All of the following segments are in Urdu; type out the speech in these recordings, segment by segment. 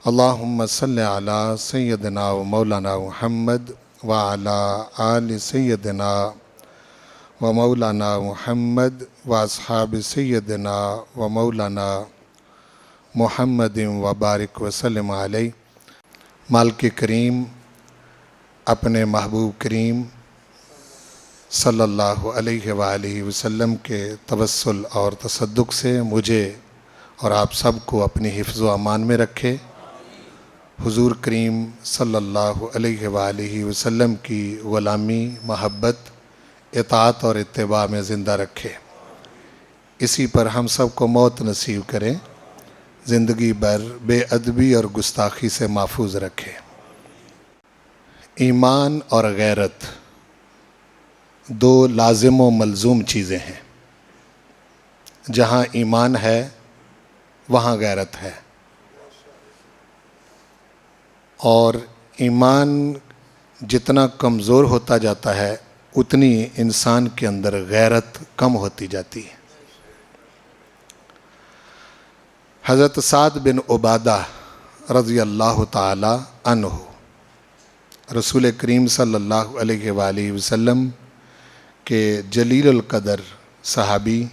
اللہم صلی علی سیدنا و مولانا محمد وعلی آل سیدنا و مولانا محمد و اصحاب سیدنا و مولانا محمد و بارک وسلم علیہ۔ مالک کریم اپنے محبوب کریم صلی اللہ علیہ وآلہ وسلم کے توسل اور تصدق سے مجھے اور آپ سب کو اپنی حفظ و امان میں رکھے۔ حضور کریم صلی اللہ علیہ وآلہ وسلم کی غلامی، محبت، اطاعت اور اتباع میں زندہ رکھے۔ اسی پر ہم سب کو موت نصیب کریں، زندگی بھر بے ادبی اور گستاخی سے محفوظ رکھے۔ ایمان اور غیرت دو لازم و ملزوم چیزیں ہیں۔ جہاں ایمان ہے وہاں غیرت ہے، اور ایمان جتنا کمزور ہوتا جاتا ہے اتنی انسان کے اندر غیرت کم ہوتی جاتی ہے۔ حضرت سعد بن عبادہ رضی اللہ تعالی عنہ رسول کریم صلی اللہ علیہ وآلہ وسلم کے جلیل القدر صحابی،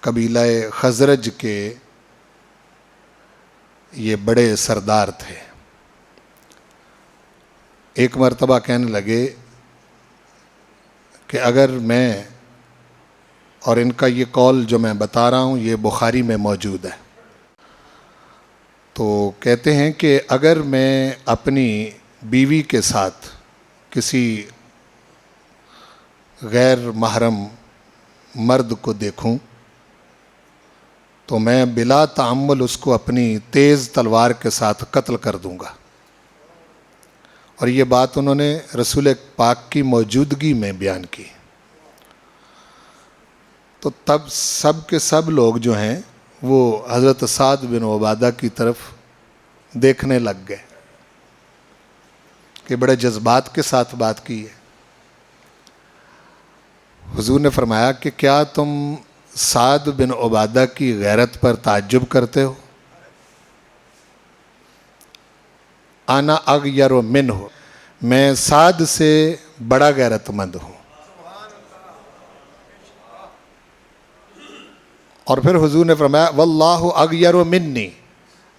قبیلہ خزرج کے یہ بڑے سردار تھے۔ ایک مرتبہ کہنے لگے کہ اگر میں، اور ان کا یہ قول جو میں بتا رہا ہوں یہ بخاری میں موجود ہے، تو کہتے ہیں کہ اگر میں اپنی بیوی کے ساتھ کسی غیر محرم مرد کو دیکھوں تو میں بلا تعمل اس کو اپنی تیز تلوار کے ساتھ قتل کر دوں گا۔ اور یہ بات انہوں نے رسول پاک کی موجودگی میں بیان کی۔ تو تب سب کے سب لوگ جو ہیں وہ حضرت سعد بن عبادہ کی طرف دیکھنے لگ گئے کہ بڑے جذبات کے ساتھ بات کی ہے۔ حضور نے فرمایا کہ کیا تم سعد بن عبادہ کی غیرت پر تعجب کرتے ہو؟ انا اغیر منہ، میں سعد سے بڑا غیرت مند ہوں۔ اور پھر حضور نے فرمایا واللہ اغیر منی،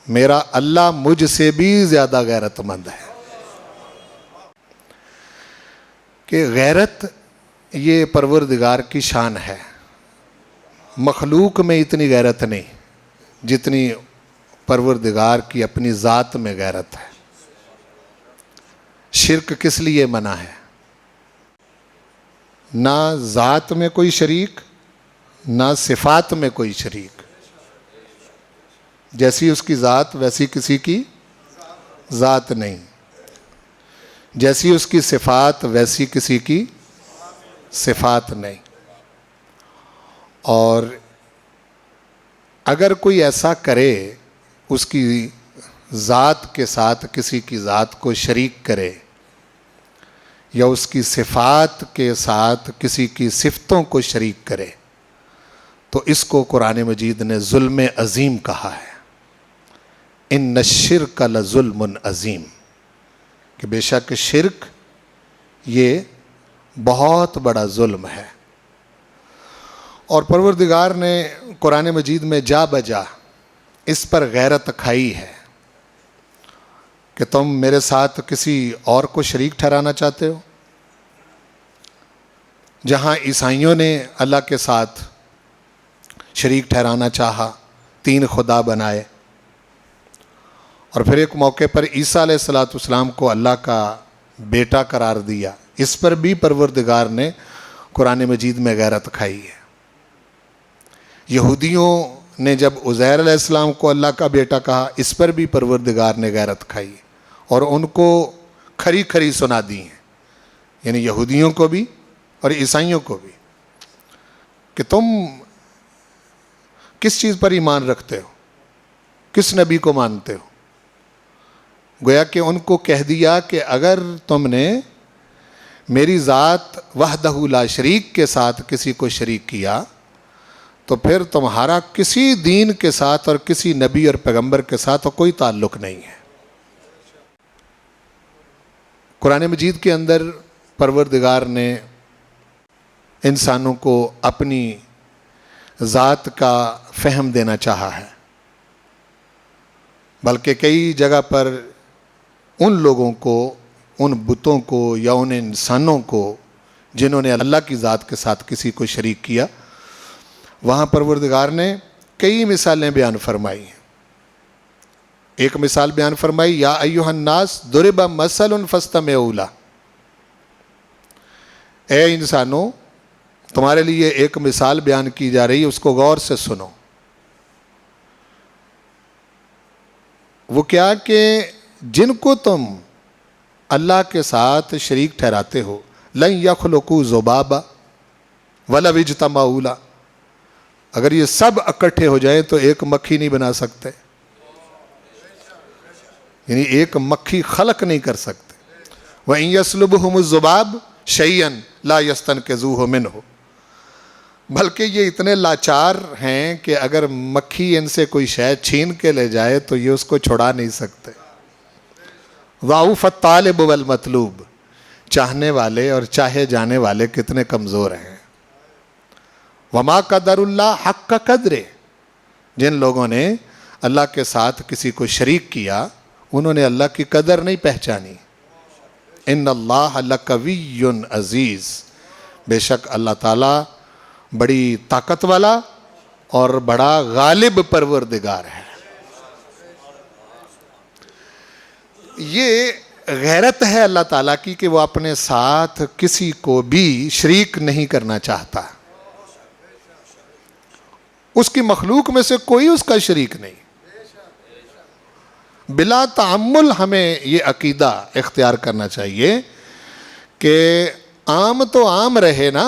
میرا اللہ مجھ سے بھی زیادہ غیرت مند ہے۔ کہ غیرت یہ پروردگار کی شان ہے، مخلوق میں اتنی غیرت نہیں جتنی پروردگار کی اپنی ذات میں غیرت ہے۔ شرک کس لیے منع ہے؟ نہ ذات میں کوئی شریک، نہ صفات میں کوئی شریک۔ جیسی اس کی ذات ویسی کسی کی ذات نہیں، جیسی اس کی صفات ویسی کسی کی صفات نہیں۔ اور اگر کوئی ایسا کرے، اس کی ذات کے ساتھ کسی کی ذات کو شریک کرے، یا اس کی صفات کے ساتھ کسی کی صفتوں کو شریک کرے، تو اس کو قرآن مجید نے ظلم عظیم کہا ہے۔ ان الشرک لظلم عظیم، کہ بے شک شرک یہ بہت بڑا ظلم ہے۔ اور پروردگار نے قرآن مجید میں جا بجا اس پر غیرت کھائی ہے کہ تم میرے ساتھ کسی اور کو شریک ٹھہرانا چاہتے ہو۔ جہاں عیسائیوں نے اللہ کے ساتھ شریک ٹھہرانا چاہا، تین خدا بنائے، اور پھر ایک موقع پر عیسیٰ علیہ السلام کو اللہ کا بیٹا قرار دیا، اس پر بھی پروردگار نے قرآن مجید میں غیرت کھائی ہے۔ یہودیوں نے جب عزیر علیہ السلام کو اللہ کا بیٹا کہا، اس پر بھی پروردگار نے غیرت کھائی ہے، اور ان کو کھری کھری سنا دی ہیں، یعنی یہودیوں کو بھی اور عیسائیوں کو بھی، کہ تم کس چیز پر ایمان رکھتے ہو، کس نبی کو مانتے ہو۔ گویا کہ ان کو کہہ دیا کہ اگر تم نے میری ذات وحدہ لا شریک کے ساتھ کسی کو شریک کیا تو پھر تمہارا کسی دین کے ساتھ اور کسی نبی اور پیغمبر کے ساتھ کوئی تعلق نہیں ہے۔ قرآن مجید کے اندر پروردگار نے انسانوں کو اپنی ذات کا فہم دینا چاہا ہے، بلکہ کئی جگہ پر ان لوگوں کو، ان بتوں کو یا ان انسانوں کو جنہوں نے اللہ کی ذات کے ساتھ کسی کو شریک کیا، وہاں پروردگار نے کئی مثالیں بیان فرمائی ہیں۔ ایک مثال بیان فرمائی، یا ایھا الناس ضرب مثل فاستمعوا لہ، اے انسانوں تمہارے لیے ایک مثال بیان کی جا رہی ہے، اس کو غور سے سنو۔ وہ کیا کہ جن کو تم اللہ کے ساتھ شریک ٹھہراتے ہو، لن یخلقوا ذبابا ولو اجتمعوا لہ، اگر یہ سب اکٹھے ہو جائیں تو ایک مکھی نہیں بنا سکتے، یعنی ایک مکھی خلق نہیں کر سکتے۔ وَإِن يَسْلُبْهُمُ الذُّبَابُ شَيْئًا لَا يَسْتَنْقِذُوهُ مِنْهُ، بلکہ یہ اتنے لاچار ہیں کہ اگر مکھی ان سے کوئی شے چھین کے لے جائے تو یہ اس کو چھڑا نہیں سکتے۔ ضعف الطالب والمطلوب، چاہنے والے اور چاہے جانے والے کتنے کمزور ہیں۔ وما قدر اللہ حق قدر، جن لوگوں نے اللہ کے ساتھ کسی کو شریک کیا انہوں نے اللہ کی قدر نہیں پہچانی۔ ان اللہ لقوی عزیز، بے شک اللہ تعالیٰ بڑی طاقت والا اور بڑا غالب پروردگار ہے۔ یہ غیرت ہے اللہ تعالیٰ کی کہ وہ اپنے ساتھ کسی کو بھی شریک نہیں کرنا چاہتا، اس کی مخلوق میں سے کوئی اس کا شریک نہیں۔ بلا تعمل ہمیں یہ عقیدہ اختیار کرنا چاہیے کہ عام تو عام رہے نا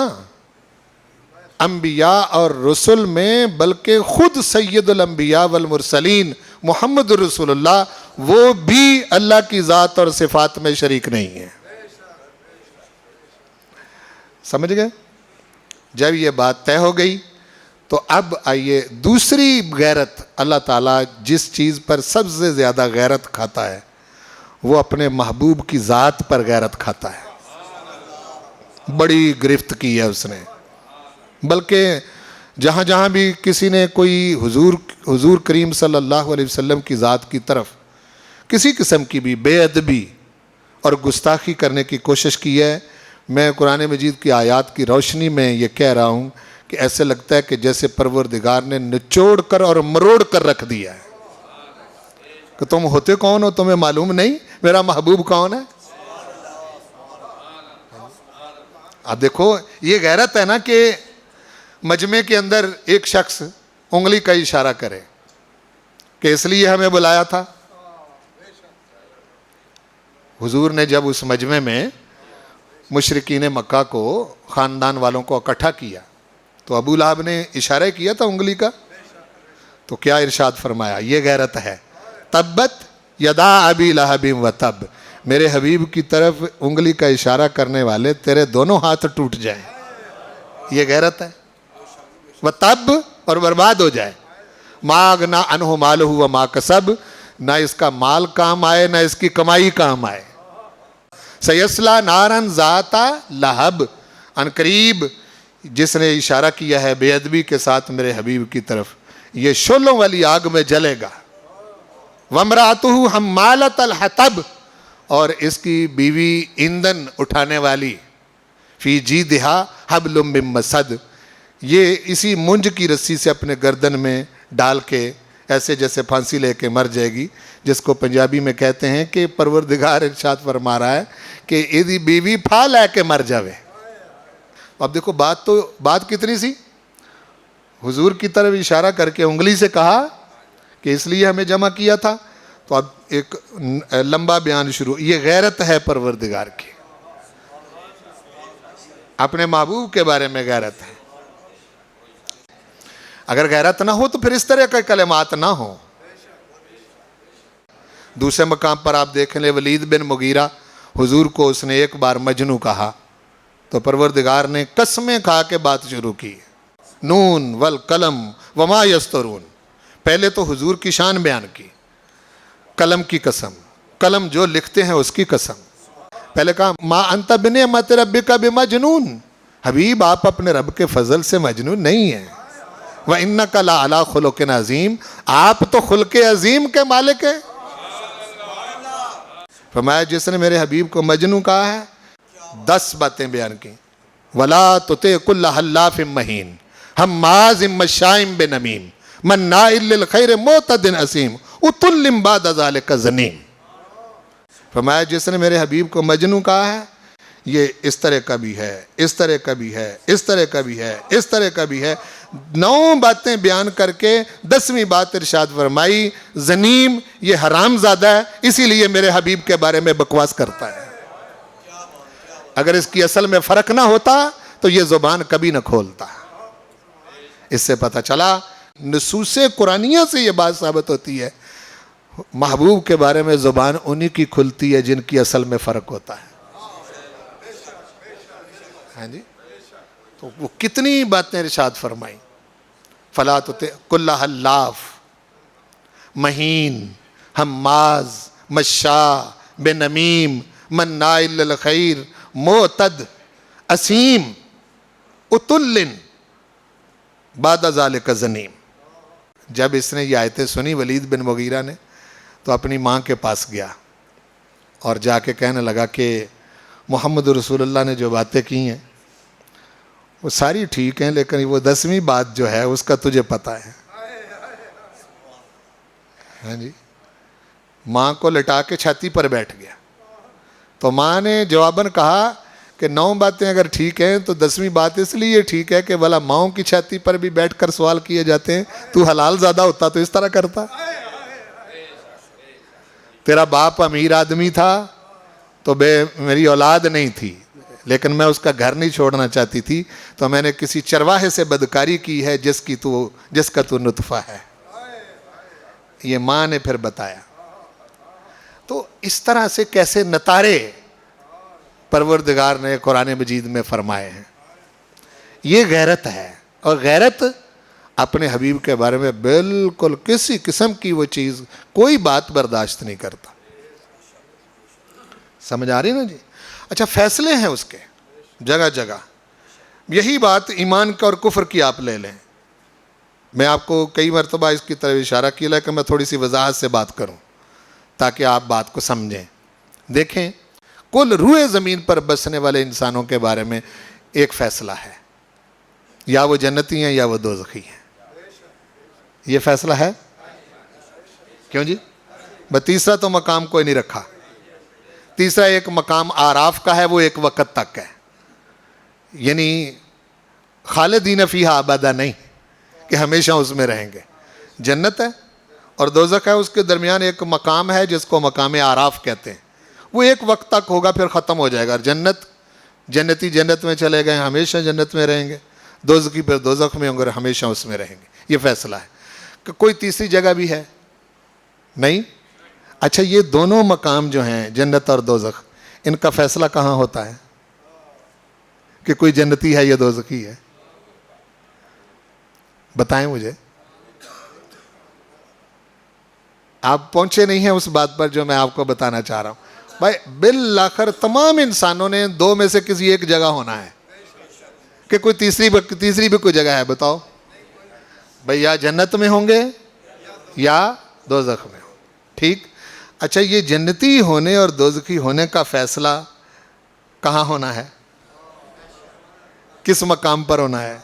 انبیاء اور رسل میں، بلکہ خود سید الانبیاء والمرسلین محمد رسول اللہ وہ بھی اللہ کی ذات اور صفات میں شریک نہیں ہیں۔ سمجھ گئے؟ جب یہ بات طے ہو گئی تو اب آئیے دوسری غیرت، اللہ تعالیٰ جس چیز پر سب سے زیادہ غیرت کھاتا ہے وہ اپنے محبوب کی ذات پر غیرت کھاتا ہے۔ بڑی گرفت کی ہے اس نے، بلکہ جہاں جہاں بھی کسی نے کوئی حضور کریم صلی اللہ علیہ وسلم کی ذات کی طرف کسی قسم کی بھی بے ادبی اور گستاخی کرنے کی کوشش کی ہے، میں قرآن مجید کی آیات کی روشنی میں یہ کہہ رہا ہوں کہ ایسے لگتا ہے کہ جیسے پروردگار نے نچوڑ کر اور مروڑ کر رکھ دیا ہے کہ تم ہوتے کون ہو، تمہیں معلوم نہیں میرا محبوب کون ہے۔ اب دیکھو یہ غیرت ہے نا کہ مجمع کے اندر ایک شخص انگلی کا اشارہ کرے کہ اس لیے ہمیں بلایا تھا۔ حضور نے جب اس مجمع میں مشرکین مکہ کو، خاندان والوں کو اکٹھا کیا تو ابو لہب نے اشارہ کیا تھا انگلی کا، تو کیا ارشاد فرمایا؟ یہ غیرت ہے، تبت یدا ابی لہب و تب، میرے حبیب کی طرف انگلی کا اشارہ کرنے والے تیرے دونوں ہاتھ ٹوٹ جائیں، یہ غیرت ہے۔ و تب، اور برباد ہو جائے۔ ما اغنی عنہ مالہ و ما کسب، نہ اس کا مال کام آئے نہ اس کی کمائی کام آئے۔ سیصلی نارا ذات لہب، ان قریب جس نے اشارہ کیا ہے بے ادبی کے ساتھ میرے حبیب کی طرف، یہ شعلوں والی آگ میں جلے گا۔ وامرأتہ حمالۃ الحطب، اور اس کی بیوی ایندھن اٹھانے والی، فی جیدہا حبل من مسد، یہ اسی منج کی رسی سے اپنے گردن میں ڈال کے ایسے جیسے پھانسی لے کے مر جائے گی، جس کو پنجابی میں کہتے ہیں کہ پروردگار ارشاد فرما رہا ہے کہ ایدی بیوی پھا لے کے مر جاوے۔ اب دیکھو بات کتنی سی، حضور کی طرف اشارہ کر کے انگلی سے کہا کہ اس لیے ہمیں جمع کیا تھا، تو اب ایک لمبا بیان شروع۔ یہ غیرت ہے پروردگار کی، اپنے محبوب کے بارے میں غیرت ہے۔ اگر غیرت نہ ہو تو پھر اس طرح کے کلمات نہ ہوں۔ دوسرے مقام پر آپ دیکھیں لیں، ولید بن مغیرہ، حضور کو اس نے ایک بار مجنو کہا تو پروردگار نے قسمیں کھا کے بات شروع کی، نون والقلم وما یسطرون. پہلے تو حضور کی شان بیان کی, قلم کی قسم, قلم جو لکھتے ہیں اس کی قسم. پہلے کہا ما انت بنعمت ربک بمجنون, حبیب آپ اپنے رب کے فضل سے مجنون نہیں ہیں. وَإِنَّكَ لَعَلَىٰ خُلُقٍ عَظِيمٍ, آپ تو خلق عظیم کے مالک ہیں. فرمایا جس نے میرے حبیب کو مجنون کہا ہے 10 باتیں بیان کی. وَلَا تُطِعْ كُلَّ حَلَّافٍ مَّهِينٍ ہمازٍ مشاءٍ بنمیم مناع للخیر معتد اثیم عتل بعد ذلک زنیم. فرمایا جس نے میرے حبیب کو مجنون کہا ہے یہ اس طرح کا بھی ہے, اس طرح کا بھی ہے, اس طرح کا بھی ہے, اس طرح کا بھی ہے. 9 باتیں بیان کر کے 10ویں بات ارشاد فرمائی زنیم, یہ حرام زادہ ہے, اسی لیے میرے حبیب کے بارے میں بکواس کرتا ہے. اگر اس کی اصل میں فرق نہ ہوتا تو یہ زبان کبھی نہ کھولتا. اس سے پتہ چلا نصوص قرآنیہ سے یہ بات ثابت ہوتی ہے محبوب کے بارے میں زبان انہی کی کھلتی ہے جن کی اصل میں فرق ہوتا ہے. ہاں جی, تو وہ کتنی باتیں ارشاد فرمائیں. فلا تطع کل حلاف مہین ہماز مشاء بنمیم مناع للخیر معتد اثیم عتل بعد ذلک زنیم. جب اس نے یہ آیتیں سنی ولید بن مغیرہ نے تو اپنی ماں کے پاس گیا اور جا کے کہنے لگا کہ محمد رسول اللہ نے جو باتیں کی ہیں وہ ساری ٹھیک ہیں, لیکن وہ 10ویں بات جو ہے اس کا تجھے پتہ ہے. ہاں جی, ماں کو لٹا کے چھاتی پر بیٹھ گیا. تو ماں نے جواباً کہا کہ 9 باتیں اگر ٹھیک ہیں تو 10ویں بات اس لیے ٹھیک ہے کہ بھلا ماؤں کی چھاتی پر بھی بیٹھ کر سوال کیے جاتے ہیں, تو حلال زادہ ہوتا تو اس طرح کرتا. تیرا باپ امیر آدمی تھا تو میری اولاد نہیں تھی, لیکن میں اس کا گھر نہیں چھوڑنا چاہتی تھی, تو میں نے کسی چرواہے سے بدکاری کی ہے جس کا تو نطفہ ہے. یہ ماں نے پھر بتایا. تو اس طرح سے کیسے نتارے پروردگار نے قرآن مجید میں فرمائے ہیں. یہ غیرت ہے, اور غیرت اپنے حبیب کے بارے میں بالکل کسی قسم کی وہ چیز کوئی بات برداشت نہیں کرتا. سمجھ آ رہی نا جی. اچھا, فیصلے ہیں اس کے جگہ جگہ. یہی بات ایمان کا اور کفر کی آپ لے لیں. میں آپ کو کئی مرتبہ اس کی طرف اشارہ کیا ہے کہ میں تھوڑی سی وضاحت سے بات کروں تاکہ آپ بات کو سمجھیں. دیکھیں, کل روئے زمین پر بسنے والے انسانوں کے بارے میں ایک فیصلہ ہے, یا وہ جنتی ہیں یا وہ دوزخی ہیں. یہ فیصلہ ہے. کیوں جی؟ تیسرا تو مقام کوئی نہیں رکھا. تیسرا ایک مقام آراف کا ہے, وہ ایک وقت تک ہے, یعنی خالدین فیہا ابدا نہیں کہ ہمیشہ اس میں رہیں گے. جنت ہے اور دوزخ ہے, اس کے درمیان ایک مقام ہے جس کو مقام آراف کہتے ہیں. وہ ایک وقت تک ہوگا, پھر ختم ہو جائے گا. جنتی جنت میں چلے گئے, ہمیشہ جنت میں رہیں گے. دوزخی پھر دوزخ میں ہوں گے, ہمیشہ اس میں رہیں گے. یہ فیصلہ ہے. کہ کوئی تیسری جگہ بھی ہے نہیں. اچھا, یہ دونوں مقام جو ہیں جنت اور دوزخ, ان کا فیصلہ کہاں ہوتا ہے کہ کوئی جنتی ہے یا دوزخی ہے؟ بتائیں مجھے. آپ پہنچے نہیں ہیں اس بات پر جو میں آپ کو بتانا چاہ رہا ہوں. بھائی بالآخر تمام انسانوں نے 2 میں سے کسی ایک جگہ ہونا ہے. کہ کوئی تیسری بھی کوئی جگہ ہے؟ بتاؤ بھائی. یا جنت میں ہوں گے یا دوزخ میں ہوں. ٹھیک. اچھا, یہ جنتی ہونے اور دوزخی ہونے کا فیصلہ کہاں ہونا ہے؟ کس مقام پر ہونا ہے؟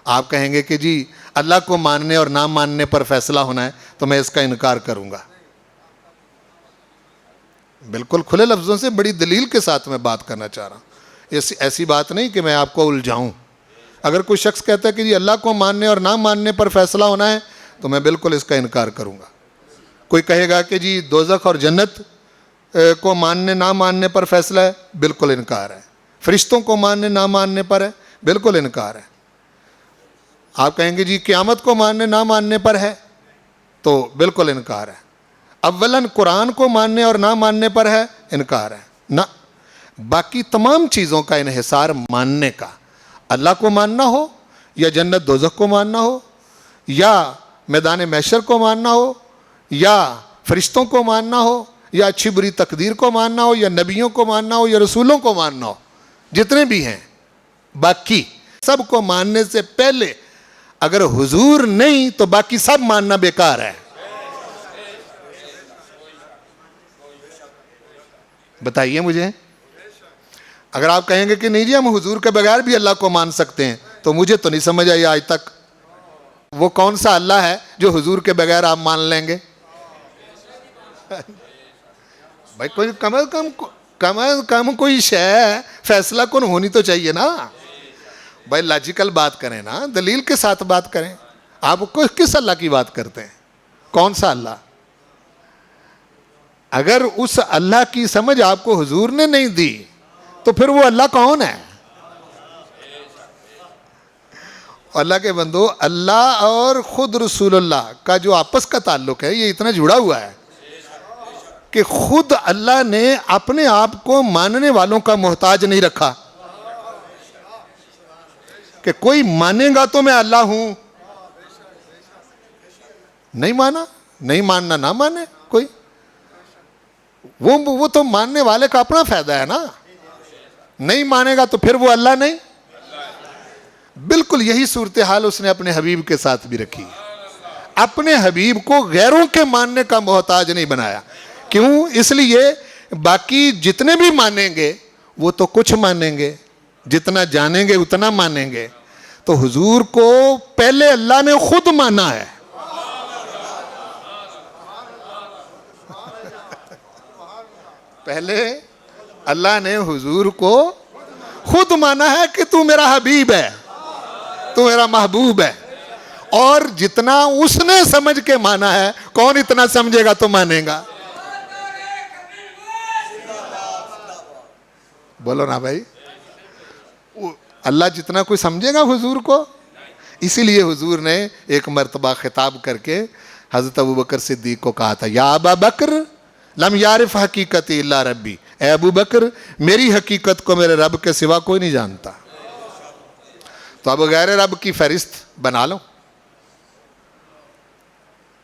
آپ کہیں گے کہ جی اللہ کو ماننے اور نہ ماننے پر فیصلہ ہونا ہے, تو میں اس کا انکار کروں گا. بالکل کھلے لفظوں سے بڑی دلیل کے ساتھ میں بات کرنا چاہ رہا ہوں. ایسی بات نہیں کہ میں آپ کو الجھاؤں. اگر کوئی شخص کہتا ہے کہ جی اللہ کو ماننے اور نہ ماننے پر فیصلہ ہونا ہے, تو میں بالکل اس کا انکار کروں گا. کوئی کہے گا کہ جی دوزخ اور جنت کو ماننے نہ ماننے پر فیصلہ ہے, بالکل انکار ہے. فرشتوں کو ماننے نہ ماننے پر ہے, بالکل انکار ہے. آپ کہیں گے جی قیامت کو ماننے نہ ماننے پر ہے, تو بالکل انکار ہے. اولاً قرآن کو ماننے اور نہ ماننے پر ہے, انکار ہے. نہ باقی تمام چیزوں کا انحصار ماننے کا. اللہ کو ماننا ہو یا جنت دوزخ کو ماننا ہو یا میدان محشر کو ماننا ہو یا فرشتوں کو ماننا ہو یا اچھی بری تقدیر کو ماننا ہو یا نبیوں کو ماننا ہو یا رسولوں کو ماننا ہو، جتنے بھی ہیں باقی سب کو ماننے سے پہلے اگر حضور نہیں تو باقی سب ماننا بیکار ہے۔ بتائیے مجھے، اگر آپ کہیں گے کہ نہیں جی ہم حضور کے بغیر بھی اللہ کو مان سکتے ہیں، تو مجھے تو نہیں سمجھ آئی آج تک وہ کون سا اللہ ہے جو حضور کے بغیر آپ مان لیں گے؟ بھائی کوئی کم از کم کوئی شے فیصلہ کن ہونی تو چاہیے نا۔ بھائی لاجیکل بات کریں نا، دلیل کے ساتھ بات کریں۔ آپ کس اللہ کی بات کرتے ہیں؟ کون سا اللہ؟ اگر اس اللہ کی سمجھ آپ کو حضور نے نہیں دی تو پھر وہ اللہ کون ہے؟ اللہ کے بندو، اللہ اور خود رسول اللہ کا جو آپس کا تعلق ہے یہ اتنا جڑا ہوا ہے کہ خود اللہ نے اپنے آپ کو ماننے والوں کا محتاج نہیں رکھا کہ کوئی مانے گا تو میں اللہ ہوں، نہیں مانا، نہیں ماننا نہ مانے کوئی، وہ تو ماننے والے کا اپنا فائدہ ہے نا، نہیں مانے گا تو پھر وہ اللہ نہیں۔ بالکل یہی صورتحال اس نے اپنے حبیب کے ساتھ بھی رکھی، اپنے حبیب کو غیروں کے ماننے کا محتاج نہیں بنایا۔ کیوں؟ اس لیے باقی جتنے بھی مانیں گے وہ تو کچھ مانیں گے، جتنا جانیں گے اتنا مانیں گے، تو حضور کو پہلے اللہ نے خود مانا ہے۔ پہلے اللہ نے حضور کو خود مانا ہے کہ تو میرا حبیب ہے، تو میرا محبوب ہے، اور جتنا اس نے سمجھ کے مانا ہے، کون اتنا سمجھے گا تو مانے گا؟ بولو نا بھائی، اللہ جتنا کوئی سمجھے گا حضور کو؟ اسی لیے حضور نے ایک مرتبہ خطاب کر کے حضرت ابوبکر صدیق کو کہا تھا، یا ابا بکر لم یعرف حقیقتی الا ربی، اے ابو بکر میری حقیقت کو میرے رب کے سوا کوئی نہیں جانتا۔ تو اب غیر رب کی فہرست بنا لو،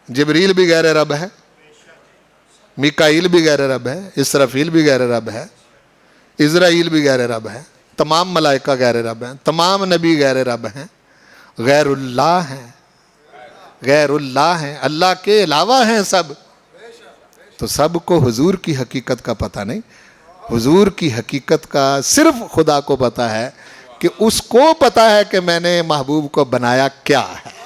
جبریل بھی غیر رب ہے، میکائیل بھی غیر رب ہے، اسرافیل بھی غیر رب ہے، عزرائیل بھی غیر رب ہے، تمام ملائکہ غیر رب ہیں، تمام نبی غیر رب ہیں، غیر اللہ ہیں، غیر اللہ ہیں، اللہ کے علاوہ ہیں سب۔ تو سب کو حضور کی حقیقت کا پتہ نہیں، حضور کی حقیقت کا صرف خدا کو پتہ ہے کہ اس کو پتہ ہے کہ میں نے محبوب کو بنایا کیا ہے،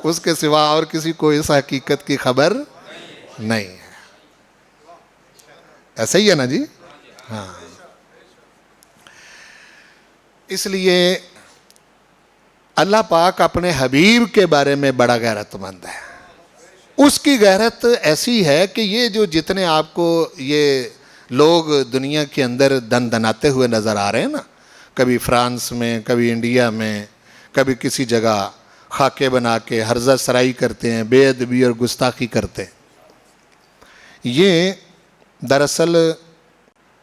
اس کے سوا اور کسی کو اس حقیقت کی خبر نہیں ہے۔ ایسا ہی ہے نا جی؟ ہاں، اس لیے اللہ پاک اپنے حبیب کے بارے میں بڑا غیرت مند ہے۔ اس کی غیرت ایسی ہے کہ یہ جو جتنے آپ کو یہ لوگ دنیا کے اندر دن دناتے ہوئے نظر آ رہے ہیں نا، کبھی فرانس میں، کبھی انڈیا میں، کبھی کسی جگہ خاکے بنا کے ہرزہ سرائی کرتے ہیں، بے ادبی اور گستاخی کرتے ہیں، یہ دراصل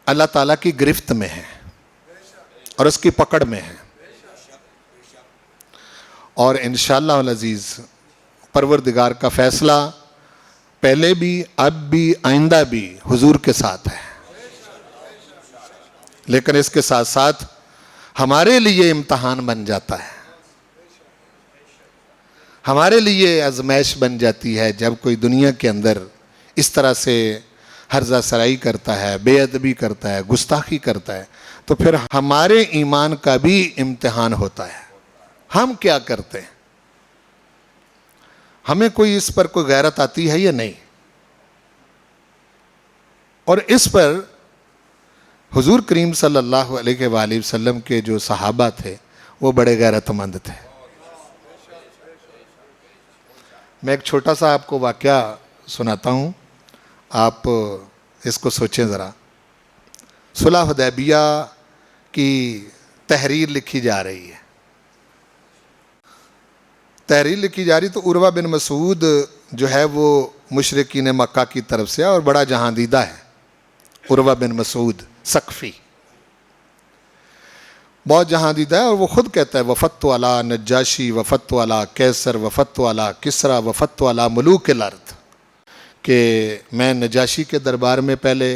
اللہ تعالیٰ کی گرفت میں ہے اور اس کی پکڑ میں ہے، اور انشاءاللہ العزیز پروردگار کا فیصلہ پہلے بھی، اب بھی، آئندہ بھی حضور کے ساتھ ہے، لیکن اس کے ساتھ ساتھ ہمارے لیے امتحان بن جاتا ہے، ہمارے لیے آزمائش بن جاتی ہے جب کوئی دنیا کے اندر اس طرح سے ہرزہ سرائی کرتا ہے، بے ادبی کرتا ہے، گستاخی کرتا ہے، تو پھر ہمارے ایمان کا بھی امتحان ہوتا ہے۔ ہم کیا کرتے ہیں؟ ہمیں کوئی اس پر کوئی غیرت آتی ہے یا نہیں؟ اور اس پر حضور کریم صلی اللہ علیہ وآلہ وسلم کے جو صحابہ تھے وہ بڑے غیرت مند تھے۔ میں ایک چھوٹا سا آپ کو واقعہ سناتا ہوں، آپ اس کو سوچیں ذرا۔ صلح حدیبیہ کی تحریر لکھی جا رہی ہے، تحریر لکھی جا رہی تو عروہ بن مسعود جو ہے وہ مشرکین مکہ کی طرف سے اور بڑا جہاندیدہ ہے، عروہ بن مسعود ثقفی۔ بہت جہاں دیدہ ہے، اور وہ خود کہتا ہے وفدت علی نجاشی وفدت علی کیسر وفدت علی کسریٰ وفدت علی ملوک الارض، کہ میں نجاشی کے دربار میں پہلے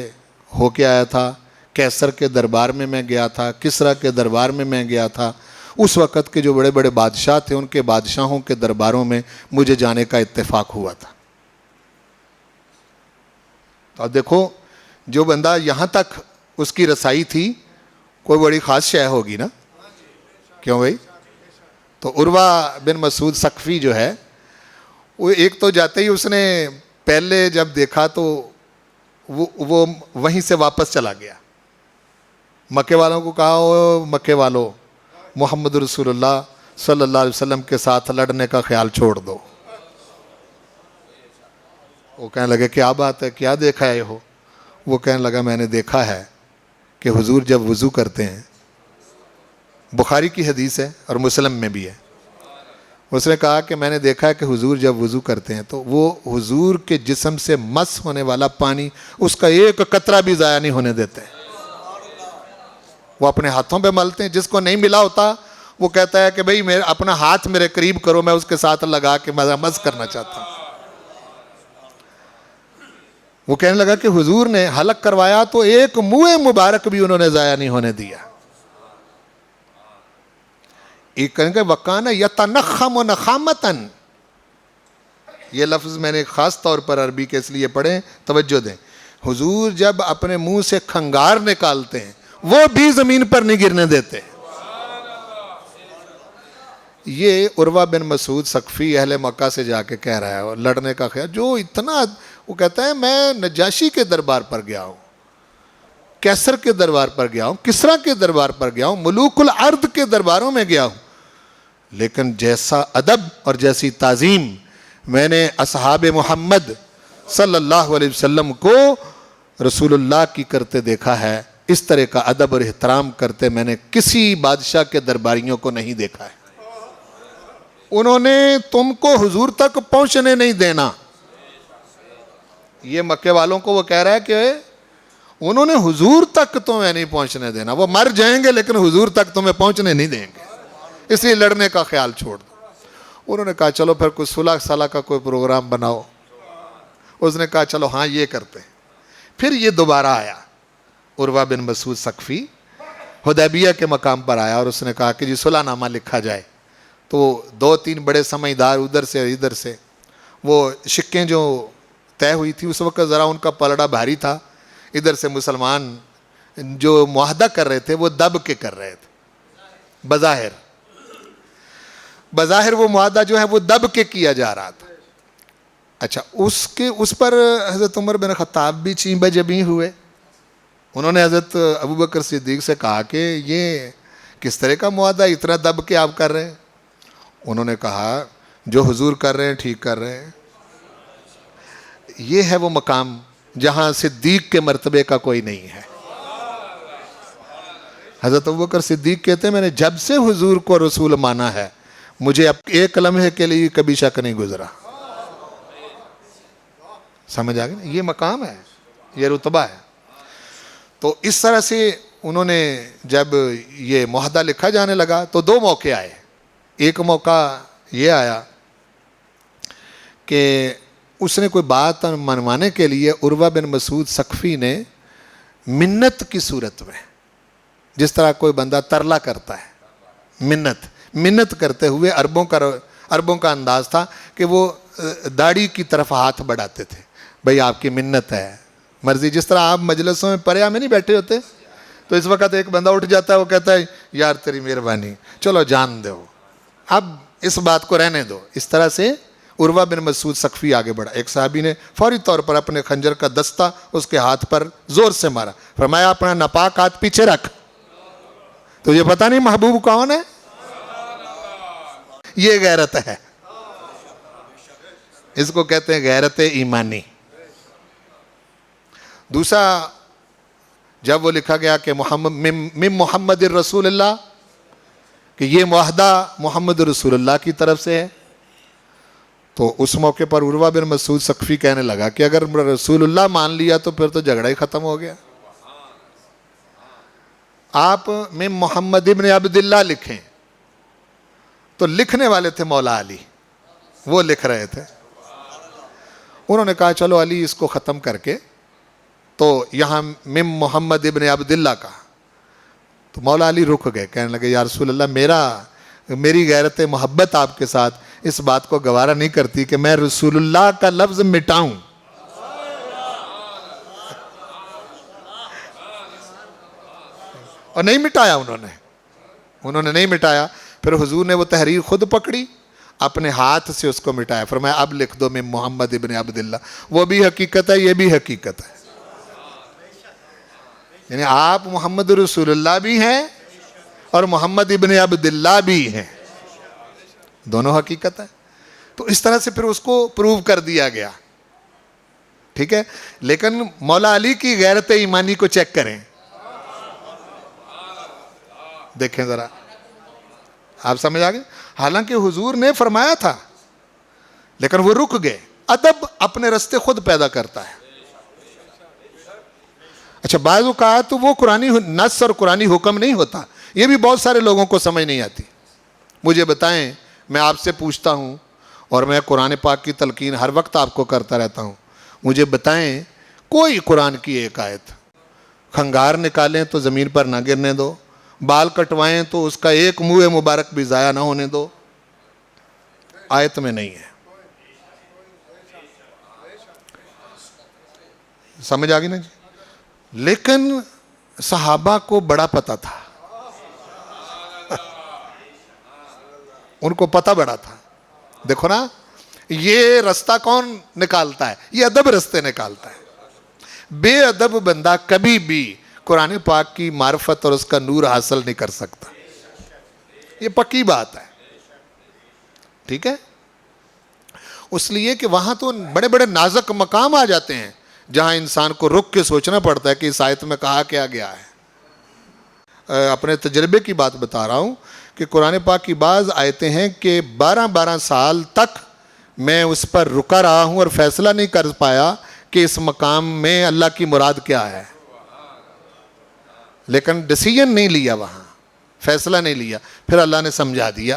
ہو کے آیا تھا، کیسر کے دربار میں گیا تھا، کسریٰ کے دربار میں گیا تھا، اس وقت کے جو بڑے بڑے بادشاہ تھے ان کے بادشاہوں کے درباروں میں مجھے جانے کا اتفاق ہوا تھا۔ تو اب دیکھو جو بندہ یہاں تک اس کی رسائی تھی، کوئی بڑی خاص شے ہوگی نا، کیوں بھائی؟ تو عروہ بن مسعود ثقفی جو ہے وہ ایک تو جاتے ہی اس نے پہلے جب دیکھا تو وہ وہیں سے واپس چلا گیا، مکے والوں کو کہا او مکے والو، محمد رسول اللہ صلی اللہ علیہ وسلم کے ساتھ لڑنے کا خیال چھوڑ دو۔ وہ کہنے لگے کیا بات ہے، کیا دیکھا ہے ہو؟ وہ کہنے لگا میں نے دیکھا ہے کہ حضور جب وضو کرتے ہیں، بخاری کی حدیث ہے اور مسلم میں بھی ہے، اس نے کہا کہ میں نے دیکھا ہے کہ حضور جب وضو کرتے ہیں تو وہ حضور کے جسم سے مس ہونے والا پانی اس کا ایک قطرہ بھی ضائع نہیں ہونے دیتے، وہ اپنے ہاتھوں پہ ملتے ہیں، جس کو نہیں ملا ہوتا وہ کہتا ہے کہ بھئی اپنا ہاتھ میرے قریب کرو، میں اس کے ساتھ لگا کے مس کرنا چاہتا ہوں۔ وہ کہنے لگا کہ حضور نے حلق کروایا تو ایک منہ مبارک بھی انہوں نے ضائع نہیں ہونے دیا۔ ایک کہیں گے وَقَانَ يَتَنَخَّمُ نَخَامَةً، یہ لفظ میں نے خاص طور پر عربی کے اس لیے پڑھیں، توجہ دیں، حضور جب اپنے منہ سے کھنگار نکالتے ہیں وہ بھی زمین پر نہیں گرنے دیتے۔ یہ عروہ بن مسعود ثقفی اہل مکہ سے جا کے کہہ رہا ہے، اور لڑنے کا خیال جو اتنا، وہ کہتا ہے میں نجاشی کے دربار پر گیا ہوں، کیسر کے دربار پر گیا ہوں، کسریٰ کے دربار پر گیا ہوں، ملوک الارض کے درباروں میں گیا ہوں، لیکن جیسا ادب اور جیسی تعظیم میں نے اصحاب محمد صلی اللہ علیہ وسلم کو رسول اللہ کی کرتے دیکھا ہے، اس طرح کا ادب اور احترام کرتے میں نے کسی بادشاہ کے درباریوں کو نہیں دیکھا ہے۔ انہوں نے تم کو حضور تک پہنچنے نہیں دینا، یہ مکے والوں کو وہ کہہ رہا ہے کہ انہوں نے حضور تک تمہیں نہیں پہنچنے دینا، وہ مر جائیں گے لیکن حضور تک تمہیں پہنچنے نہیں دیں گے، اس لیے لڑنے کا خیال چھوڑ دو۔ انہوں نے کہا چلو پھر کوئی صلح صلاح کا کوئی پروگرام بناؤ، اس نے کہا چلو ہاں یہ کرتے ہیں۔ پھر یہ دوبارہ آیا عروہ بن مسعود ثقفی، حدیبیہ کے مقام پر آیا اور اس نے کہا کہ جی صلح نامہ لکھا جائے۔ تو دو تین بڑے سمجھدار ادھر سے ادھر سے، وہ شکیں جو طے ہوئی تھی اس وقت ذرا ان کا پلڑا بھاری تھا، ادھر سے مسلمان جو معاہدہ کر رہے تھے وہ دب کے کر رہے تھے، بظاہر وہ معاہدہ جو ہے وہ دب کے کیا جا رہا تھا۔ اچھا اس پر حضرت عمر بن خطاب بھی چین بجبیں ہوئے، انہوں نے حضرت ابوبکر صدیق سے کہا کہ یہ کس طرح کا معاہدہ اتنا دب کے آپ کر رہے ہیں؟ انہوں نے کہا جو حضور کر رہے ہیں ٹھیک کر رہے ہیں، یہ ہے وہ مقام جہاں صدیق کے مرتبے کا کوئی نہیں ہے۔ حضرت ابوبکر صدیق کہتے ہیں میں نے جب سے حضور کو رسول مانا ہے مجھے اب ایک لمحے کے لیے کبھی شک نہیں گزرا۔ سمجھ آ گئی؟ یہ مقام ہے، یہ رتبہ ہے۔ تو اس طرح سے انہوں نے جب یہ معاہدہ لکھا جانے لگا تو دو موقع آئے۔ ایک موقع یہ آیا کہ اس نے کوئی بات منوانے کے لیے عروہ بن مسعود ثقفی نے منت کی صورت میں، جس طرح کوئی بندہ ترلا کرتا ہے، منت کرتے ہوئے عربوں کا انداز تھا کہ وہ داڑھی کی طرف ہاتھ بڑھاتے تھے، بھئی آپ کی منت ہے، مرضی، جس طرح آپ مجلسوں میں پریا میں نہیں بیٹھے ہوتے تو اس وقت ایک بندہ اٹھ جاتا ہے، وہ کہتا ہے یار تیری مہربانی، چلو جان دو، اب اس بات کو رہنے دو۔ اس طرح سے عروہ بن مسعود ثقفی آگے بڑھا، ایک صحابی نے فوری طور پر اپنے خنجر کا دستہ اس کے ہاتھ پر زور سے مارا، فرمایا اپنا ناپاک ہاتھ پیچھے رکھ، تجھے پتہ نہیں محبوب کون ہے؟ یہ غیرت ہے، اس کو کہتے ہیں غیرت ایمانی۔ دوسرا جب وہ لکھا گیا کہ محمد رسول اللہ، کہ یہ معاہدہ محمد رسول اللہ کی طرف سے ہے، تو اس موقع پر عروہ بن مسعود ثقفی کہنے لگا کہ اگر رسول اللہ مان لیا تو پھر تو جھگڑا ہی ختم ہو گیا۔ آپ میں محمد ابن عبداللہ لکھیں، تو لکھنے والے تھے مولا علی، وہ لکھ رہے تھے. انہوں نے کہا چلو علی اس کو ختم کر کے تو یہاں مم محمد ابن عبداللہ کا. تو مولا علی رک گئے، کہنے لگے یا رسول اللہ میری غیرت محبت آپ کے ساتھ اس بات کو گوارا نہیں کرتی کہ میں رسول اللہ کا لفظ مٹاؤں. اور نہیں مٹایا انہوں نے نہیں مٹایا. پھر حضور نے وہ تحریر خود پکڑی، اپنے ہاتھ سے اس کو مٹایا، فرمایا اب لکھ دو میں محمد ابن عبداللہ. وہ بھی حقیقت ہے، یہ بھی حقیقت ہے. یعنی آپ محمد رسول اللہ بھی ہیں اور محمد ابن عبداللہ بھی ہیں، دونوں حقیقت ہے. تو اس طرح سے پھر اس کو پروو کر دیا گیا. ٹھیک ہے، لیکن مولا علی کی غیرت ایمانی کو چیک کریں، دیکھیں ذرا، آپ سمجھ آگئے. حالانکہ حضور نے فرمایا تھا لیکن وہ رک گئے. ادب اپنے رستے خود پیدا کرتا ہے. اچھا بعض اوقات تو وہ قرآنی نص اور قرآنی حکم نہیں ہوتا، یہ بھی بہت سارے لوگوں کو سمجھ نہیں آتی. مجھے بتائیں، میں آپ سے پوچھتا ہوں اور میں قرآن پاک کی تلقین ہر وقت آپ کو کرتا رہتا ہوں، مجھے بتائیں کوئی قرآن کی ایک آیت، کھنگار نکالیں تو زمین پر نہ گرنے دو، بال کٹوائیں تو اس کا ایک منہ مبارک بھی ضائع نہ ہونے دو، آیت میں نہیں ہے. سمجھ آگئی نا جی. لیکن صحابہ کو بڑا پتہ تھا، ان کو پتہ بڑا تھا. دیکھو نا، یہ رستہ کون نکالتا ہے؟ یہ ادب رستے نکالتا ہے. بے ادب بندہ کبھی بھی قرآن پاک کی معرفت اور اس کا نور حاصل نہیں کر سکتا، یہ پکی بات ہے. ٹھیک ہے، اس لیے کہ وہاں تو بڑے بڑے نازک مقام آ جاتے ہیں جہاں انسان کو رک کے سوچنا پڑتا ہے کہ اس آیت میں کہا کیا گیا ہے. اپنے تجربے کی بات بتا رہا ہوں کہ قرآن پاک کی بعض آیتیں ہیں کہ 12 سال تک میں اس پر رکا رہا ہوں اور فیصلہ نہیں کر پایا کہ اس مقام میں اللہ کی مراد کیا ہے. لیکن ڈیسیژن نہیں لیا، وہاں فیصلہ نہیں لیا، پھر اللہ نے سمجھا دیا،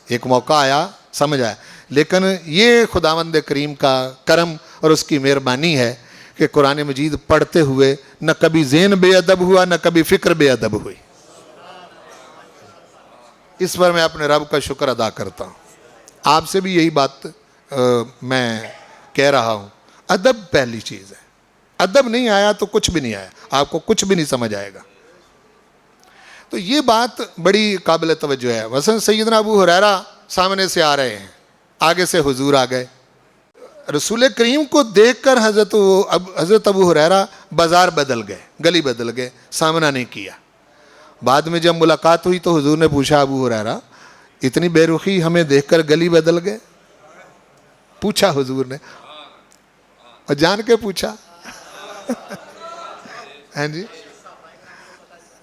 ایک موقع آیا سمجھ آیا. لیکن یہ خداوند کریم کا کرم اور اس کی مہربانی ہے کہ قرآن مجید پڑھتے ہوئے نہ کبھی ذہن بے ادب ہوا، نہ کبھی فکر بے ادب ہوئی. اس پر میں اپنے رب کا شکر ادا کرتا ہوں. آپ سے بھی یہی بات میں کہہ رہا ہوں، ادب پہلی چیز ہے. ادب نہیں آیا تو کچھ بھی نہیں آیا، آپ کو کچھ بھی نہیں سمجھ آئے گا. تو یہ بات بڑی قابل توجہ ہے. مثلا سیدنا ابو ہریرہ سامنے سے آ رہے ہیں، آگے سے حضور آ گئے. رسول کریم کو دیکھ کر حضرت ابو ہریرہ بازار بدل گئے، گلی بدل گئے، سامنا نہیں کیا. بعد میں جب ملاقات ہوئی تو حضور نے پوچھا ابو ہریرہ اتنی بے رخی ہمیں دیکھ کر گلی بدل گئے؟ پوچھا حضور نے، اور جان کے پوچھا. ہیں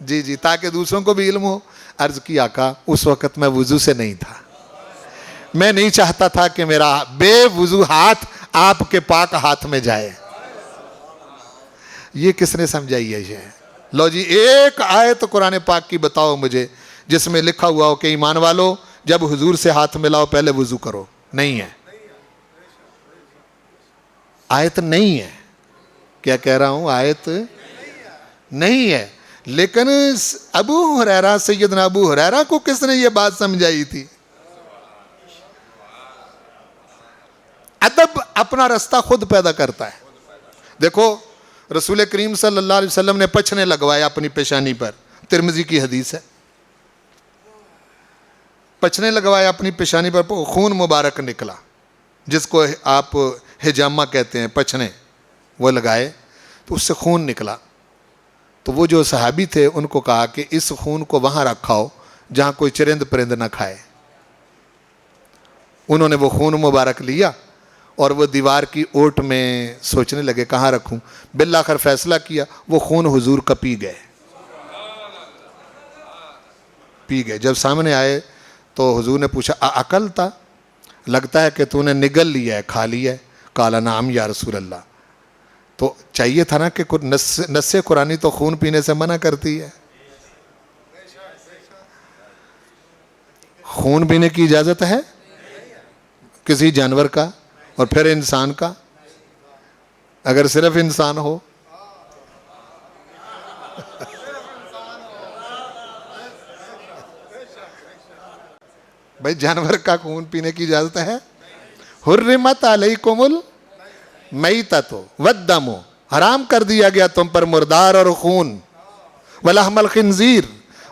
جی تاکہ دوسروں کو بھی علم ہو. عرض کی آقا اس وقت میں وضو سے نہیں تھا، میں نہیں چاہتا تھا کہ میرا بے وضو ہاتھ آپ کے پاک ہاتھ میں جائے. یہ کس نے سمجھائی ہے؟ یہ لو جی، ایک آیت قرآن پاک کی بتاؤ مجھے جس میں لکھا ہوا ہو کہ ایمان والو جب حضور سے ہاتھ ملاؤ پہلے وضو کرو. نہیں ہے، آیت نہیں ہے. کیا کہہ رہا ہوں؟ آیت نہیں ہے. لیکن ابو ہریرہ، سیدنا ابو ہریرہ کو کس نے یہ بات سمجھائی تھی؟ ادب اپنا رستہ خود پیدا کرتا ہے. دیکھو رسول کریم صلی اللہ علیہ وسلم نے پچھنے لگوائے اپنی پیشانی پر، ترمذی کی حدیث ہے. پچھنے لگوائے اپنی پیشانی پر، خون مبارک نکلا جس کو آپ حجامہ کہتے ہیں، پچھنے وہ لگائے تو اس سے خون نکلا. تو وہ جو صحابی تھے ان کو کہا کہ اس خون کو وہاں رکھاؤ جہاں کوئی چرند پرند نہ کھائے. انہوں نے وہ خون مبارک لیا اور وہ دیوار کی اوٹ میں سوچنے لگے کہاں رکھوں. بالآخر فیصلہ کیا، وہ خون حضور کا پی گئے. جب سامنے آئے تو حضور نے پوچھا عقل تھا؟ لگتا ہے کہ تو نے نگل لیا ہے، کھا لیا ہے. قال نعم یا رسول اللہ. تو چاہیے تھا نا کہ نص قرآنی تو خون پینے سے منع کرتی ہے. خون پینے کی اجازت ہے کسی جانور کا؟ اور پھر انسان کا؟ اگر صرف انسان ہو بھائی جانور کا خون پینے کی اجازت ہے؟ حرمت علیکم المیتۃ والدم، حرام کر دیا گیا تم پر مردار اور خون، ولحم الخنزیر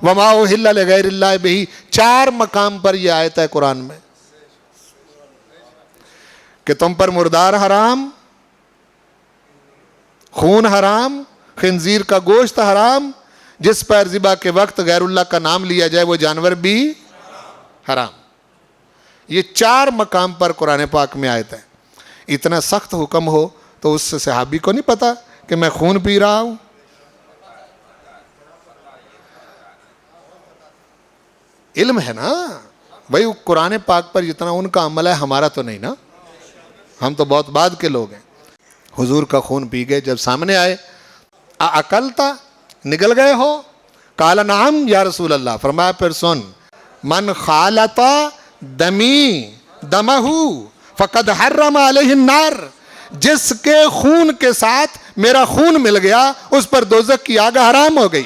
وما اہل لغیر اللہ بہ، 4 مقام پر یہ آیت ہے قرآن میں کہ تم پر مردار حرام، خون حرام، خنزیر کا گوشت حرام، جس پر ذبح کے وقت غیر اللہ کا نام لیا جائے وہ جانور بھی حرام۔ یہ 4 مقام پر قرآن پاک میں آیت ہے۔ اتنا سخت حکم ہو تو اس صحابی کو نہیں پتا کہ میں خون پی رہا ہوں؟ علم ہے نا بھائی، قرآن پاک پر جتنا ان کا عمل ہے ہمارا تو نہیں نا، ہم تو بہت بعد کے لوگ ہیں۔ حضور کا خون پی گئے، جب سامنے آئے، اکلتا، نگل گئے ہو؟ قال نعم یا رسول اللہ، فرمایا پھر سن، من خالط دمی دمہ فقد حرم علیہ النار، جس کے خون کے ساتھ میرا خون مل گیا اس پر دوزخ کی آگ حرام ہو گئی۔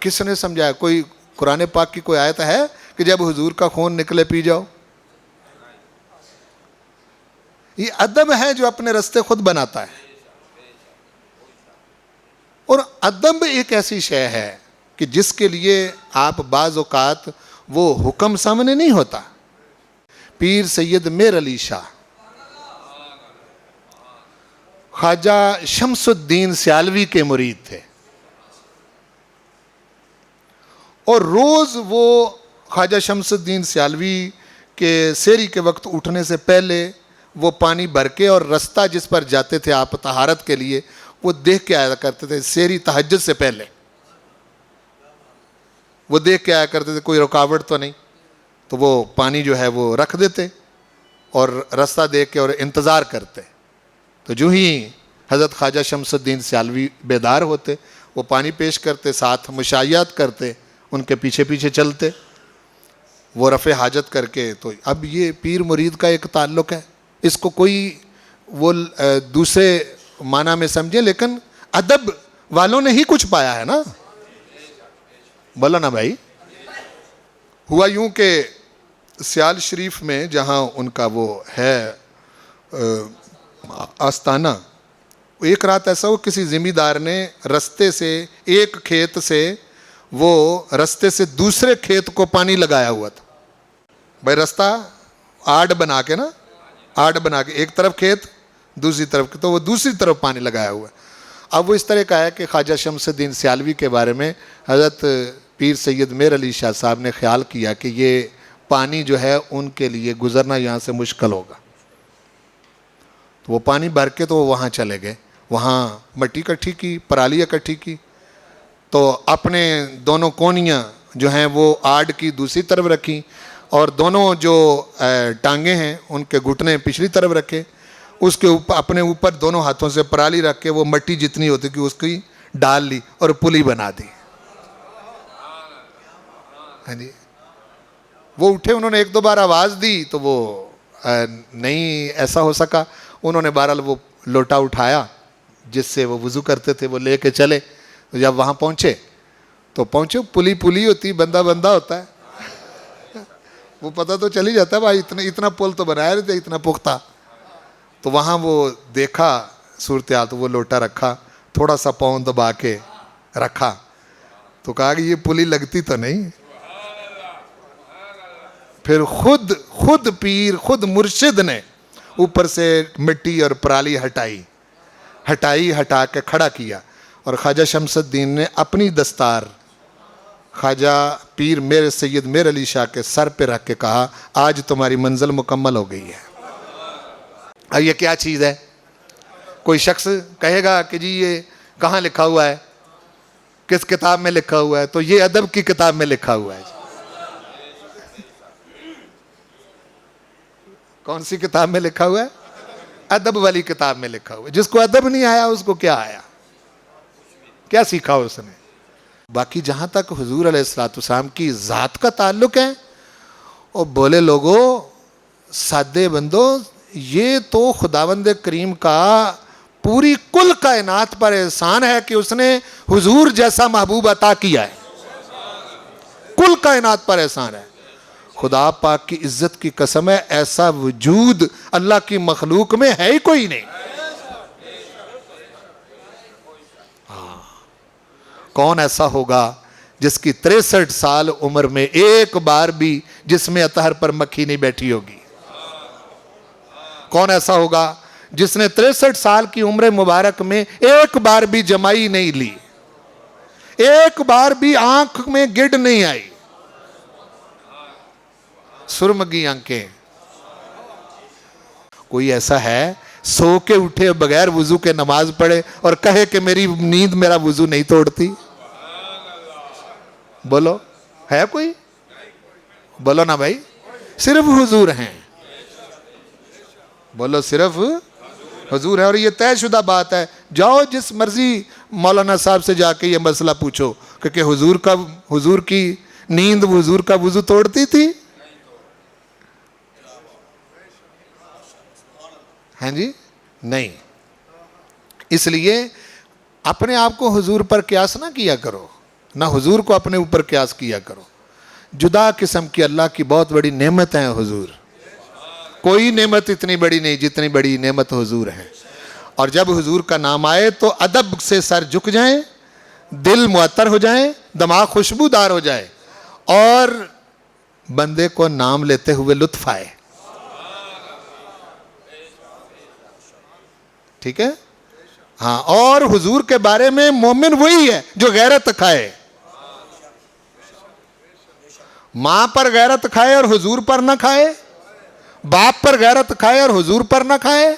کس نے سمجھایا؟ کوئی قرآن پاک کی کوئی آیت ہے کہ جب حضور کا خون نکلے پی جاؤ؟ یہ ادب ہے جو اپنے رستے خود بناتا ہے۔ اور ادب ایک ایسی شے ہے کہ جس کے لیے آپ بعض اوقات وہ حکم سامنے نہیں ہوتا۔ پیر سید میر علی شاہ خواجہ شمس الدین سیالوی کے مرید تھے، اور روز وہ خواجہ شمس الدین سیالوی کے سحری کے وقت اٹھنے سے پہلے وہ پانی بھر کے اور رستہ جس پر جاتے تھے آپ طہارت کے لیے وہ دیکھ کے آیا کرتے تھے۔ سحری تہجد سے پہلے وہ دیکھ کے آیا کرتے تھے کوئی رکاوٹ تو نہیں، تو وہ پانی جو ہے وہ رکھ دیتے اور رستہ دیکھ کے اور انتظار کرتے۔ تو جو ہی حضرت خواجہ شمس الدین سیالوی بیدار ہوتے وہ پانی پیش کرتے، ساتھ مشایعت کرتے، ان کے پیچھے پیچھے چلتے، وہ رفع حاجت کر کے۔ تو اب یہ پیر مرید کا ایک تعلق ہے، اس کو کوئی وہ دوسرے معنی میں سمجھے، لیکن ادب والوں نے ہی کچھ پایا ہے نا، بولا نا بھائی۔ ہوا یوں کہ سیال شریف میں جہاں ان کا وہ ہے آستانہ، ایک رات ایسا ہو کسی زمیندار نے رستے سے ایک کھیت سے وہ رستے سے دوسرے کھیت کو پانی لگایا ہوا تھا۔ بھائی رستہ آڑ بنا کے نا، آڑ بنا کے ایک طرف کھیت دوسری طرف، تو وہ دوسری طرف پانی لگایا ہوا ہے۔ اب وہ اس طرح کا ہے کہ خواجہ شمس الدین سیالوی کے بارے میں حضرت پیر سید میر علی شاہ صاحب نے خیال کیا کہ یہ پانی جو ہے ان کے لیے گزرنا یہاں سے مشکل ہوگا، تو وہ پانی بھر کے تو وہ وہاں چلے گئے، وہاں مٹی اکٹھی کی، پرالی اکٹھی کی، تو اپنے دونوں کونیاں جو ہیں وہ آڑ کی دوسری طرف رکھی، اور دونوں جو ٹانگیں ہیں ان کے گھٹنے پچھلی طرف رکھے، اس کے اوپر اپنے اوپر دونوں ہاتھوں سے پرالی رکھ کے وہ مٹی جتنی ہوتی کہ اس کی ڈال لی اور پلی بنا دی۔ ہاں جی، وہ اٹھے، انہوں نے 1-2 بار آواز دی تو وہ نہیں ایسا ہو سکا، انہوں نے بہرحال وہ لوٹا اٹھایا جس سے وہ وضو کرتے تھے، وہ لے کے چلے۔ جب وہاں پہنچے تو پلی ہوتی، بندہ ہوتا ہے، وہ پتہ تو چل ہی جاتا ہے بھائی، اتنا پل تو بنایا رہتے اتنا پختہ۔ تو وہاں وہ دیکھا صورتحال، تو وہ لوٹا رکھا، تھوڑا سا پاؤں دبا کے رکھا، تو کہا کہ یہ پلی لگتی تو نہیں۔ پھر خود پیر، خود مرشد نے اوپر سے مٹی اور پرالی ہٹا کے کھڑا کیا، اور خواجہ شمس الدین نے اپنی دستار خواجہ پیر میرے سید میر علی شاہ کے سر پہ رکھ کے کہا آج تمہاری منزل مکمل ہو گئی ہے۔ اب یہ کیا چیز ہے؟ کوئی شخص کہے گا کہ جی یہ کہاں لکھا ہوا ہے، کس کتاب میں لکھا ہوا ہے؟ تو یہ ادب کی کتاب میں لکھا ہوا ہے۔ کون سی کتاب میں لکھا ہوا ہے؟ ادب والی کتاب میں لکھا ہوا. جس کو ادب نہیں آیا اس کو کیا آیا, کیا سیکھا اس نے. باقی جہاں تک حضور علیہ السلام کی ذات کا تعلق ہے, اور بولے لوگوں, سادے بندو, یہ تو خداوند کریم کا پوری کل کائنات پر احسان ہے کہ اس نے حضور جیسا محبوب عطا کیا ہے. کل کائنات پر احسان ہے. خدا پاک کی عزت کی قسم ہے, ایسا وجود اللہ کی مخلوق میں ہے ہی کوئی نہیں. کون ایسا ہوگا جس کی 63 سال عمر میں ایک بار بھی جس میں اطہر پر مکھی نہیں بیٹھی ہوگی؟ کون ایسا ہوگا جس نے 63 سال کی عمر مبارک میں ایک بار بھی جمائی نہیں لی, ایک بار بھی آنکھ میں گڈ نہیں آئی, سرمگی آنکھیں؟ کوئی ایسا ہے سو کے اٹھے بغیر وضو کے نماز پڑھے اور کہے کہ میری نیند میرا وضو نہیں توڑتی؟ بولو, ہے کوئی؟ بولو نا بھائی. صرف حضور ہیں. بولو, صرف حضور ہے. اور یہ طے شدہ بات ہے, جاؤ جس مرضی مولانا صاحب سے جا کے یہ مسئلہ پوچھو کہ حضور کی نیند حضور کا وضو توڑتی تھی؟ ہیں جی, نہیں. اس لیے اپنے آپ کو حضور پر قیاس نہ کیا کرو, نہ حضور کو اپنے اوپر قیاس کیا کرو. جدا قسم کی اللہ کی بہت بڑی نعمت ہے حضور. کوئی نعمت اتنی بڑی نہیں جتنی بڑی نعمت حضور ہے. اور جب حضور کا نام آئے تو ادب سے سر جھک جائیں, دل معطر ہو جائیں, دماغ خوشبودار ہو جائے, اور بندے کو نام لیتے ہوئے لطف آئے. ٹھیک ہے؟ ہاں. اور حضور کے بارے میں مومن وہی ہے جو غیرت کھائے. ماں پر غیرت کھائے اور حضور پر نہ کھائے, باپ پر غیرت کھائے اور حضور پر نہ کھائے,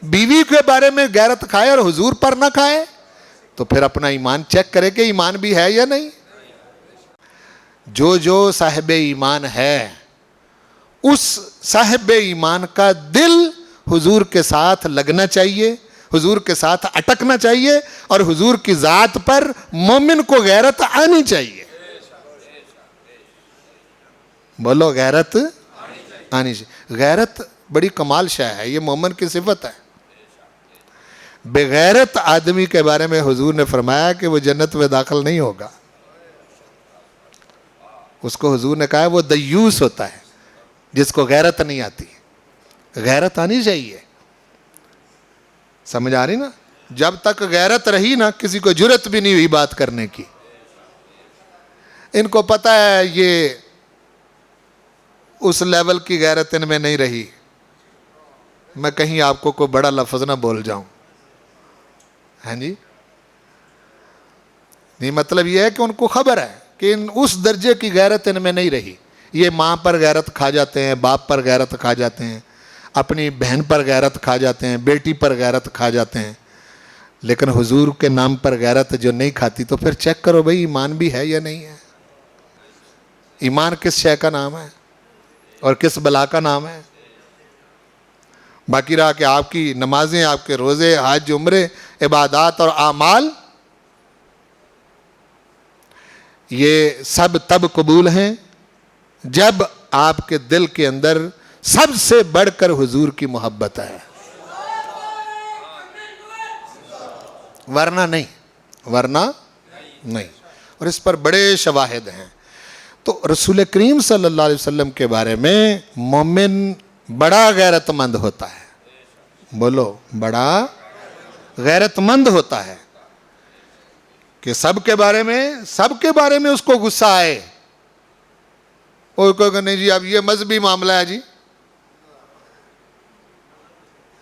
بیوی کے بارے میں غیرت کھائے اور حضور پر نہ کھائے, تو پھر اپنا ایمان چیک کرے کہ ایمان بھی ہے یا نہیں. جو صاحب ایمان ہے اس صاحب ایمان کا دل حضور کے ساتھ لگنا چاہیے, حضور کے ساتھ اٹکنا چاہیے, اور حضور کی ذات پر مومن کو غیرت آنی چاہیے. بولو, غیرت آنی چاہیے. غیرت بڑی کمال شے ہے, یہ مومن کی صفت ہے. بغیرت آدمی کے بارے میں حضور نے فرمایا کہ وہ جنت میں داخل نہیں ہوگا. اس کو حضور نے کہا وہ دیوس ہوتا ہے جس کو غیرت نہیں آتی. غیرت آنی چاہیے. سمجھ آ رہی نا؟ جب تک غیرت رہی نا, کسی کو جرت بھی نہیں ہوئی بات کرنے کی. ان کو پتہ ہے یہ اس لیول کی غیرت ان میں نہیں رہی. میں کہیں آپ کو کوئی بڑا لفظ نہ بول جاؤں. ہاں جی, نہیں, مطلب یہ ہے کہ ان کو خبر ہے کہ اس درجے کی غیرت ان میں نہیں رہی. یہ ماں پر غیرت کھا جاتے ہیں, باپ پر غیرت کھا جاتے ہیں, اپنی بہن پر غیرت کھا جاتے ہیں, بیٹی پر غیرت کھا جاتے ہیں, لیکن حضور کے نام پر غیرت جو نہیں کھاتی, تو پھر چیک کرو بھئی ایمان بھی ہے یا نہیں ہے. ایمان کس شے کا نام ہے اور کس بلا کا نام ہے؟ باقی رہا کہ آپ کی نمازیں, آپ کے روزے, حج, عمرے, عبادات اور اعمال, یہ سب تب قبول ہیں جب آپ کے دل کے اندر سب سے بڑھ کر حضور کی محبت ہے. ورنہ نہیں, ورنہ نہیں. اور اس پر بڑے شواہد ہیں. تو رسول کریم صلی اللہ علیہ وسلم کے بارے میں مومن بڑا غیرت مند ہوتا ہے. بولو, بڑا غیرت مند ہوتا ہے کہ سب کے بارے میں اس کو غصہ آئے. اور کوئی کہ نہیں جی اب یہ مذہبی معاملہ ہے جی.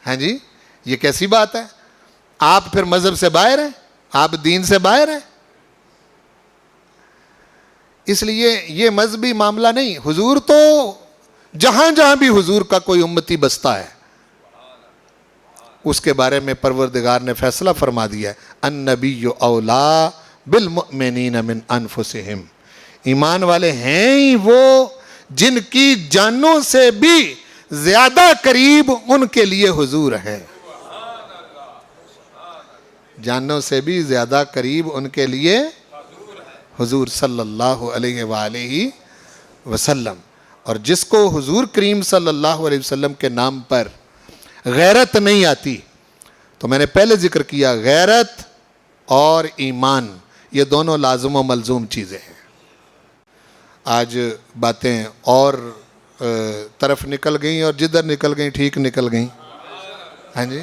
ہاں جی, یہ کیسی بات ہے؟ آپ پھر مذہب سے باہر ہیں, آپ دین سے باہر ہیں. اس لیے یہ مذہبی معاملہ نہیں. حضور تو جہاں جہاں بھی حضور کا کوئی امتی بستا ہے اس کے بارے میں پروردگار نے فیصلہ فرما دیا ہے, النبی اولا بالمؤمنین من انفسہم. ایمان والے ہیں ہی وہ جن کی جانوں سے بھی زیادہ قریب ان کے لیے حضور ہے، جانوں سے بھی زیادہ قریب ان کے لیے حضور صلی اللہ علیہ وآلہ وسلم۔ اور جس کو حضور کریم صلی اللہ علیہ وسلم کے نام پر غیرت نہیں آتی، تو میں نے پہلے ذکر کیا غیرت اور ایمان یہ دونوں لازم و ملزوم چیزیں ہیں۔ آج باتیں اور طرف نکل گئیں اور جدھر نکل گئیں ٹھیک نکل گئیں، ہاں جی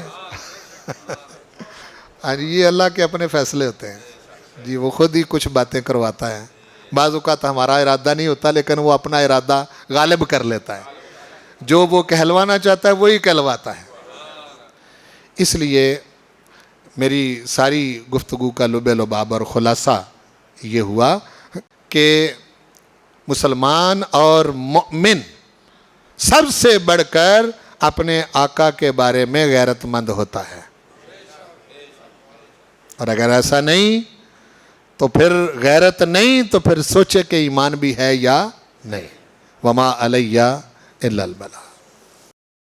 ہاں جی، یہ اللہ کے اپنے فیصلے ہوتے ہیں جی، وہ خود ہی کچھ باتیں کرواتا ہے، بعض اوقات ہمارا ارادہ نہیں ہوتا لیکن وہ اپنا ارادہ غالب کر لیتا ہے، جو وہ کہلوانا چاہتا ہے وہی کہلواتا ہے۔ اس لیے میری ساری گفتگو کا لب لباب اور خلاصہ یہ ہوا کہ مسلمان اور مومن سب سے بڑھ کر اپنے آقا کے بارے میں غیرت مند ہوتا ہے، اور اگر ایسا نہیں تو پھر غیرت نہیں تو پھر سوچے کہ ایمان بھی ہے یا نہیں۔ وما علیہ الا البلاغ۔